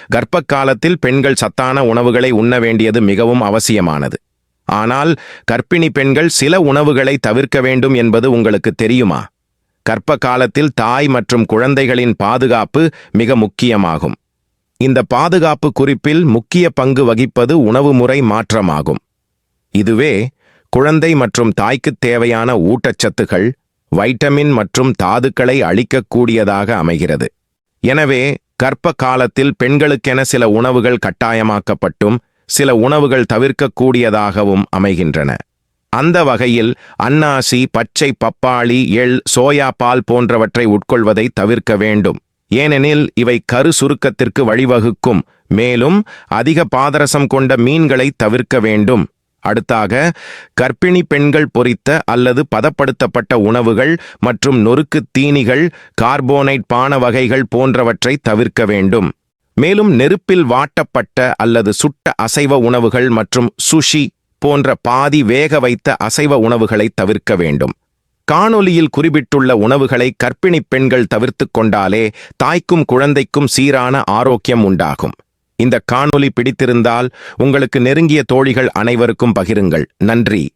கர்ப்ப காலத்தில் பெண்கள் சத்தான உணவுகளை உண்ண வேண்டியது மிகவும் அவசியமானது. ஆனால் கர்ப்பிணி பெண்கள் சில உணவுகளை தவிர்க்க வேண்டும் என்பது உங்களுக்கு தெரியுமா? கர்ப்ப காலத்தில் தாய் மற்றும் குழந்தைகளின் பாதுகாப்பு மிக முக்கியமாகும். இந்த பாதுகாப்பு குறிப்பில் முக்கிய பங்கு வகிப்பது உணவு முறை மாற்றமாகும். இதுவே குழந்தை மற்றும் தாய்க்குத் தேவையான ஊட்டச்சத்துகள், வைட்டமின் மற்றும் தாதுக்களை அளிக்கக்கூடியதாக அமைகிறது. எனவே கர்ப்ப காலத்தில் பெண்களுக்கென சில உணவுகள் கட்டாயமாக்கப்பட்டும் சில உணவுகள் தவிர்க்கக்கூடியதாகவும் அமைகின்றன. அந்த வகையில் அன்னாசி, பச்சை பப்பாளி, எள், சோயா பால் போன்றவற்றை உட்கொள்வதை தவிர்க்க வேண்டும். ஏனெனில் இவை கரு சுருக்கத்திற்கு வழிவகுக்கும். மேலும் அதிக பாதரசம் கொண்ட மீன்களை தவிர்க்க வேண்டும். அடுத்தாக கர்ப்பிணி பெண்கள் பொரித்த அல்லது பதப்படுத்தப்பட்ட உணவுகள் மற்றும் நொறுக்கு தீனிகள், கார்போனைட் பான வகைகள் போன்றவற்றை தவிர்க்க வேண்டும். மேலும் நெருப்பில் வாட்டப்பட்ட அல்லது சுட்ட அசைவ உணவுகள் மற்றும் சுஷி போன்ற பாதி வேக வைத்த அசைவ உணவுகளை தவிர்க்க வேண்டும். காணொளியில் குறிப்பிட்டுள்ள உணவுகளை கர்ப்பிணி பெண்கள் தவிர்த்து கொண்டாலே தாய்க்கும் குழந்தைக்கும் சீரான ஆரோக்கியம் உண்டாகும். இந்த காணொளி பிடித்திருந்தால் உங்களுக்கு நெருங்கிய தோழிகள் அனைவருக்கும் பகிருங்கள். நன்றி.